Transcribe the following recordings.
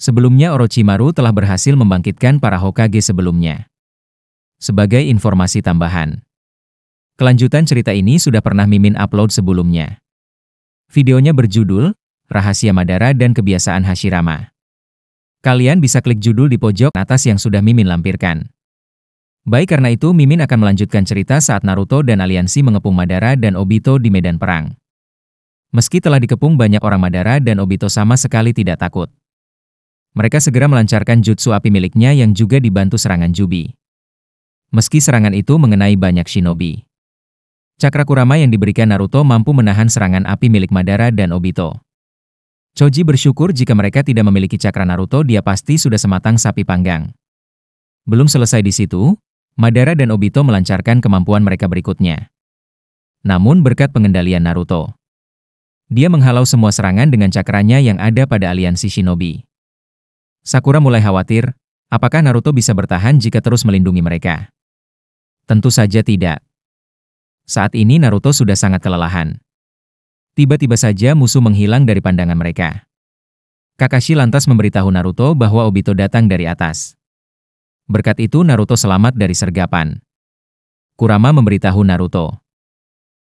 Sebelumnya Orochimaru telah berhasil membangkitkan para Hokage sebelumnya. Sebagai informasi tambahan, kelanjutan cerita ini sudah pernah Mimin upload sebelumnya. Videonya berjudul, Rahasia Madara dan Kebiasaan Hashirama. Kalian bisa klik judul di pojok atas yang sudah Mimin lampirkan. Baik, karena itu Mimin akan melanjutkan cerita saat Naruto dan aliansi mengepung Madara dan Obito di medan perang. Meski telah dikepung banyak orang, Madara dan Obito sama sekali tidak takut. Mereka segera melancarkan jutsu api miliknya yang juga dibantu serangan Jubi. Meski serangan itu mengenai banyak shinobi, cakra Kurama yang diberikan Naruto mampu menahan serangan api milik Madara dan Obito. Choji bersyukur jika mereka tidak memiliki cakra Naruto, dia pasti sudah sematang sapi panggang. Belum selesai di situ, Madara dan Obito melancarkan kemampuan mereka berikutnya. Namun berkat pengendalian Naruto, dia menghalau semua serangan dengan cakranya yang ada pada aliansi shinobi. Sakura mulai khawatir, apakah Naruto bisa bertahan jika terus melindungi mereka? Tentu saja tidak. Saat ini Naruto sudah sangat kelelahan. Tiba-tiba saja musuh menghilang dari pandangan mereka. Kakashi lantas memberitahu Naruto bahwa Obito datang dari atas. Berkat itu Naruto selamat dari sergapan. Kurama memberitahu Naruto,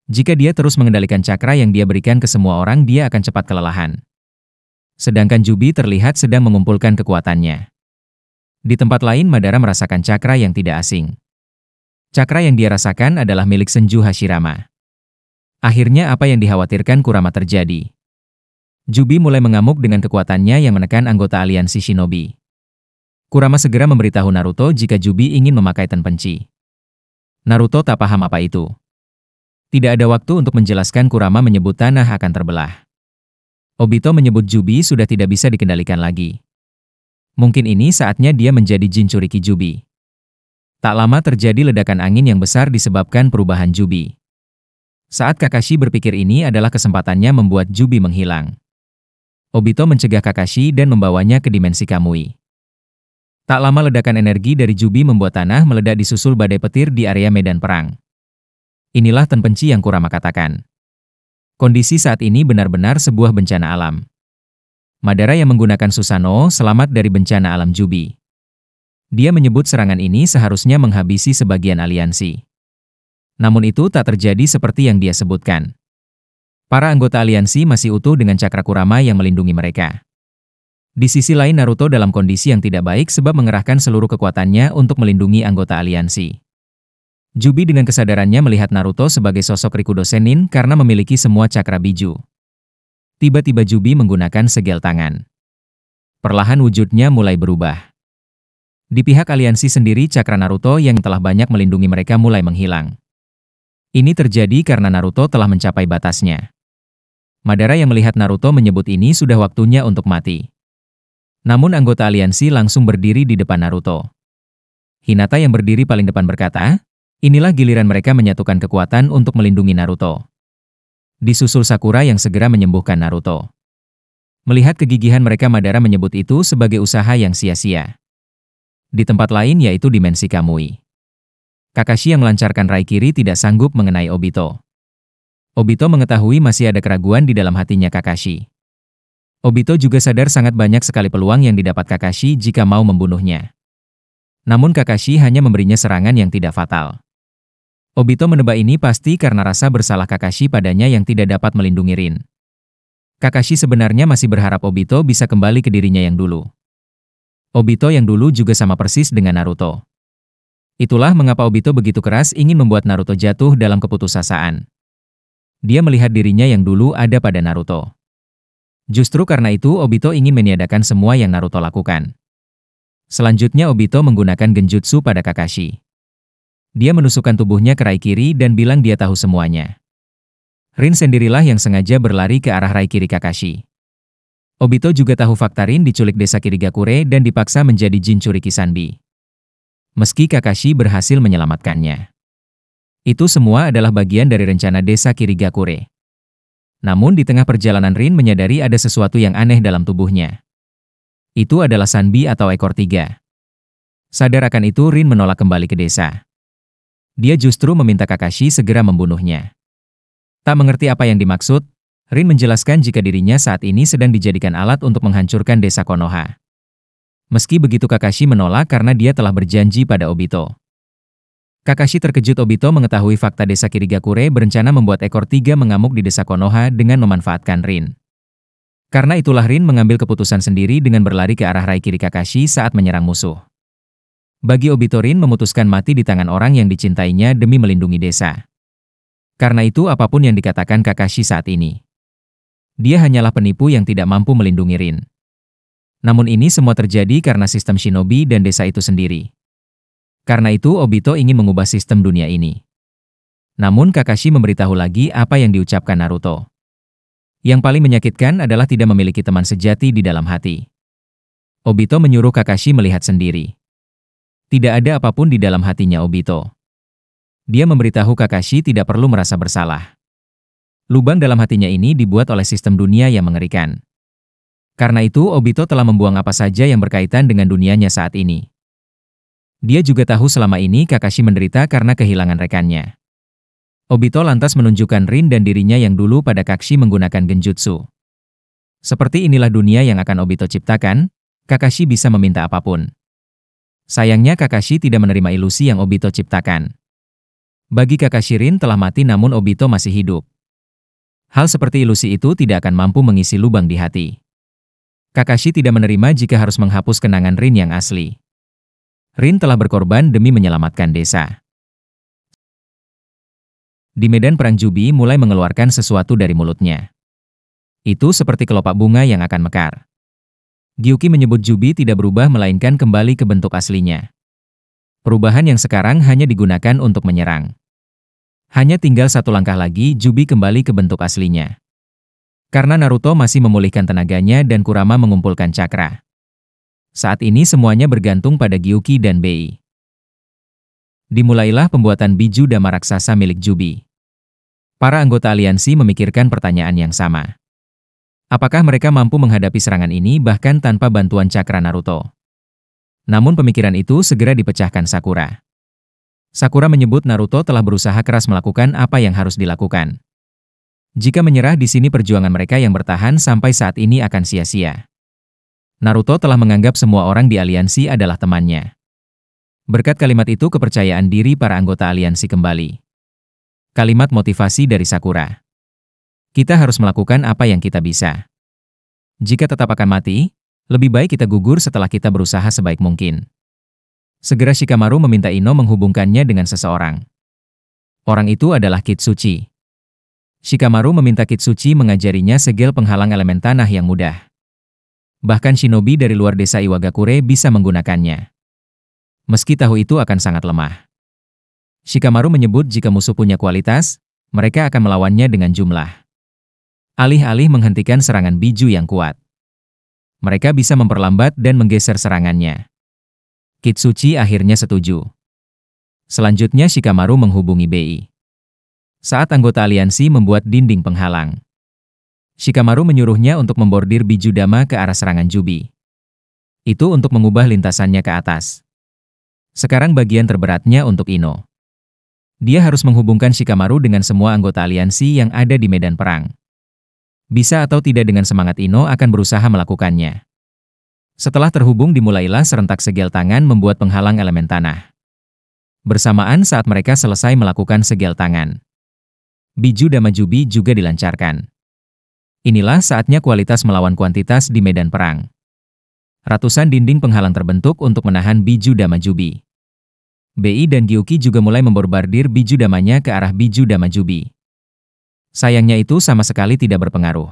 jika dia terus mengendalikan cakra yang dia berikan ke semua orang, dia akan cepat kelelahan. Sedangkan Jubi terlihat sedang mengumpulkan kekuatannya. Di tempat lain Madara merasakan cakra yang tidak asing. Cakra yang dia rasakan adalah milik Senju Hashirama. Akhirnya apa yang dikhawatirkan Kurama terjadi. Jubi mulai mengamuk dengan kekuatannya yang menekan anggota aliansi shinobi. Kurama segera memberitahu Naruto jika Jubi ingin memakai tenpenci. Naruto tak paham apa itu. Tidak ada waktu untuk menjelaskan. Kurama menyebut tanah akan terbelah. Obito menyebut Jubi sudah tidak bisa dikendalikan lagi. Mungkin ini saatnya dia menjadi Jinchuriki Jubi. Tak lama terjadi ledakan angin yang besar disebabkan perubahan Jubi. Saat Kakashi berpikir ini adalah kesempatannya membuat Jubi menghilang, Obito mencegah Kakashi dan membawanya ke dimensi Kamui. Tak lama ledakan energi dari Jubi membuat tanah meledak disusul badai petir di area medan perang. Inilah tenpenci yang Kurama katakan. Kondisi saat ini benar-benar sebuah bencana alam. Madara yang menggunakan Susanoo selamat dari bencana alam Jubi. Dia menyebut serangan ini seharusnya menghabisi sebagian aliansi. Namun itu tak terjadi seperti yang dia sebutkan. Para anggota aliansi masih utuh dengan cakra Kurama yang melindungi mereka. Di sisi lain Naruto dalam kondisi yang tidak baik sebab mengerahkan seluruh kekuatannya untuk melindungi anggota aliansi. Jubi dengan kesadarannya melihat Naruto sebagai sosok Rikudo Sennin karena memiliki semua cakra biju. Tiba-tiba Jubi menggunakan segel tangan. Perlahan wujudnya mulai berubah. Di pihak aliansi sendiri cakra Naruto yang telah banyak melindungi mereka mulai menghilang. Ini terjadi karena Naruto telah mencapai batasnya. Madara yang melihat Naruto menyebut ini sudah waktunya untuk mati. Namun anggota aliansi langsung berdiri di depan Naruto. Hinata yang berdiri paling depan berkata, inilah giliran mereka menyatukan kekuatan untuk melindungi Naruto. Disusul Sakura yang segera menyembuhkan Naruto. Melihat kegigihan mereka Madara menyebut itu sebagai usaha yang sia-sia. Di tempat lain yaitu dimensi Kamui, Kakashi yang melancarkan Raikiri tidak sanggup mengenai Obito. Obito mengetahui masih ada keraguan di dalam hatinya Kakashi. Obito juga sadar sangat banyak sekali peluang yang didapat Kakashi jika mau membunuhnya. Namun Kakashi hanya memberinya serangan yang tidak fatal. Obito menebak ini pasti karena rasa bersalah Kakashi padanya yang tidak dapat melindungi Rin. Kakashi sebenarnya masih berharap Obito bisa kembali ke dirinya yang dulu. Obito yang dulu juga sama persis dengan Naruto. Itulah mengapa Obito begitu keras ingin membuat Naruto jatuh dalam keputusasaan. Dia melihat dirinya yang dulu ada pada Naruto. Justru karena itu Obito ingin meniadakan semua yang Naruto lakukan. Selanjutnya Obito menggunakan genjutsu pada Kakashi. Dia menusukkan tubuhnya ke Raikiri dan bilang dia tahu semuanya. Rin sendirilah yang sengaja berlari ke arah Raikiri Kakashi. Obito juga tahu fakta Rin diculik desa Kirigakure dan dipaksa menjadi Jinchuriki Sanbi. Meski Kakashi berhasil menyelamatkannya. Itu semua adalah bagian dari rencana desa Kirigakure. Namun di tengah perjalanan Rin menyadari ada sesuatu yang aneh dalam tubuhnya. Itu adalah Sanbi atau ekor tiga. Sadar akan itu Rin menolak kembali ke desa. Dia justru meminta Kakashi segera membunuhnya. Tak mengerti apa yang dimaksud, Rin menjelaskan jika dirinya saat ini sedang dijadikan alat untuk menghancurkan desa Konoha. Meski begitu Kakashi menolak karena dia telah berjanji pada Obito. Kakashi terkejut. Obito mengetahui fakta desa Kirigakure berencana membuat ekor tiga mengamuk di desa Konoha dengan memanfaatkan Rin. Karena itulah Rin mengambil keputusan sendiri dengan berlari ke arah Raikiri Kakashi saat menyerang musuh. Bagi Obito, Rin memutuskan mati di tangan orang yang dicintainya demi melindungi desa. Karena itu apapun yang dikatakan Kakashi saat ini, dia hanyalah penipu yang tidak mampu melindungi Rin. Namun ini semua terjadi karena sistem shinobi dan desa itu sendiri. Karena itu Obito ingin mengubah sistem dunia ini. Namun Kakashi memberitahu lagi apa yang diucapkan Naruto. Yang paling menyakitkan adalah tidak memiliki teman sejati di dalam hati. Obito menyuruh Kakashi melihat sendiri. Tidak ada apapun di dalam hatinya Obito. Dia memberitahu Kakashi tidak perlu merasa bersalah. Lubang dalam hatinya ini dibuat oleh sistem dunia yang mengerikan. Karena itu Obito telah membuang apa saja yang berkaitan dengan dunianya saat ini. Dia juga tahu selama ini Kakashi menderita karena kehilangan rekannya. Obito lantas menunjukkan Rin dan dirinya yang dulu pada Kakashi menggunakan genjutsu. Seperti inilah dunia yang akan Obito ciptakan, Kakashi bisa meminta apapun. Sayangnya Kakashi tidak menerima ilusi yang Obito ciptakan. Bagi Kakashi, Rin telah mati namun Obito masih hidup. Hal seperti ilusi itu tidak akan mampu mengisi lubang di hati. Kakashi tidak menerima jika harus menghapus kenangan Rin yang asli. Rin telah berkorban demi menyelamatkan desa. Di medan perang Jubi mulai mengeluarkan sesuatu dari mulutnya. Itu seperti kelopak bunga yang akan mekar. Gyuki menyebut Jubi tidak berubah melainkan kembali ke bentuk aslinya. Perubahan yang sekarang hanya digunakan untuk menyerang. Hanya tinggal satu langkah lagi Jubi kembali ke bentuk aslinya. Karena Naruto masih memulihkan tenaganya dan Kurama mengumpulkan cakra. Saat ini semuanya bergantung pada Gyuki dan Bei. Dimulailah pembuatan biju dama raksasa milik Jubi. Para anggota aliansi memikirkan pertanyaan yang sama. Apakah mereka mampu menghadapi serangan ini bahkan tanpa bantuan cakra Naruto? Namun pemikiran itu segera dipecahkan Sakura. Sakura menyebut Naruto telah berusaha keras melakukan apa yang harus dilakukan. Jika menyerah di sini perjuangan mereka yang bertahan sampai saat ini akan sia-sia. Naruto telah menganggap semua orang di aliansi adalah temannya. Berkat kalimat itu kepercayaan diri para anggota aliansi kembali. Kalimat motivasi dari Sakura. Kita harus melakukan apa yang kita bisa. Jika tetap akan mati, lebih baik kita gugur setelah kita berusaha sebaik mungkin. Segera Shikamaru meminta Ino menghubungkannya dengan seseorang. Orang itu adalah Kitsuchi. Shikamaru meminta Kitsuchi mengajarinya segel penghalang elemen tanah yang mudah. Bahkan shinobi dari luar desa Iwagakure bisa menggunakannya. Meski tahu itu akan sangat lemah. Shikamaru menyebut jika musuh punya kualitas, mereka akan melawannya dengan jumlah. Alih-alih menghentikan serangan biju yang kuat. Mereka bisa memperlambat dan menggeser serangannya. Kitsuchi akhirnya setuju. Selanjutnya Shikamaru menghubungi Bei. Saat anggota aliansi membuat dinding penghalang, Shikamaru menyuruhnya untuk membordir biju dama ke arah serangan Jubi. Itu untuk mengubah lintasannya ke atas. Sekarang bagian terberatnya untuk Ino. Dia harus menghubungkan Shikamaru dengan semua anggota aliansi yang ada di medan perang. Bisa atau tidak dengan semangat Ino akan berusaha melakukannya. Setelah terhubung dimulailah serentak segel tangan membuat penghalang elemen tanah. Bersamaan saat mereka selesai melakukan segel tangan, biju dama Jubi juga dilancarkan. Inilah saatnya kualitas melawan kuantitas di medan perang. Ratusan dinding penghalang terbentuk untuk menahan biju dama Jubi. Bei dan Gyuki juga mulai memborbardir biju damanya ke arah biju dama Jubi. Sayangnya itu sama sekali tidak berpengaruh.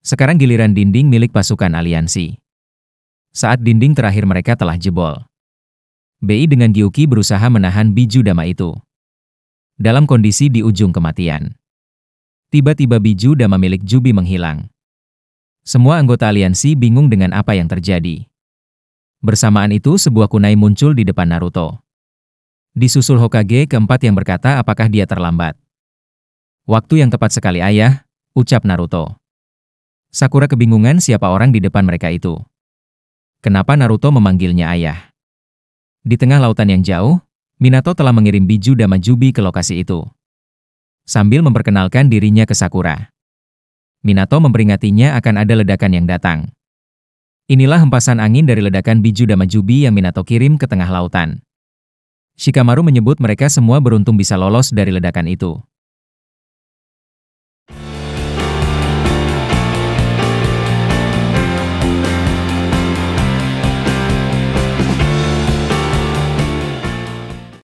Sekarang giliran dinding milik pasukan aliansi. Saat dinding terakhir mereka telah jebol. Bei dengan Gyuki berusaha menahan biju dama itu. Dalam kondisi di ujung kematian. Tiba-tiba biju dama milik Jubi menghilang. Semua anggota aliansi bingung dengan apa yang terjadi. Bersamaan itu sebuah kunai muncul di depan Naruto. Disusul Hokage keempat yang berkata apakah dia terlambat. Waktu yang tepat sekali ayah, ucap Naruto. Sakura kebingungan siapa orang di depan mereka itu. Kenapa Naruto memanggilnya ayah? Di tengah lautan yang jauh, Minato telah mengirim biju dama Jubi ke lokasi itu. Sambil memperkenalkan dirinya ke Sakura. Minato memperingatinya akan ada ledakan yang datang. Inilah hempasan angin dari ledakan biju Damajubi yang Minato kirim ke tengah lautan. Shikamaru menyebut mereka semua beruntung bisa lolos dari ledakan itu.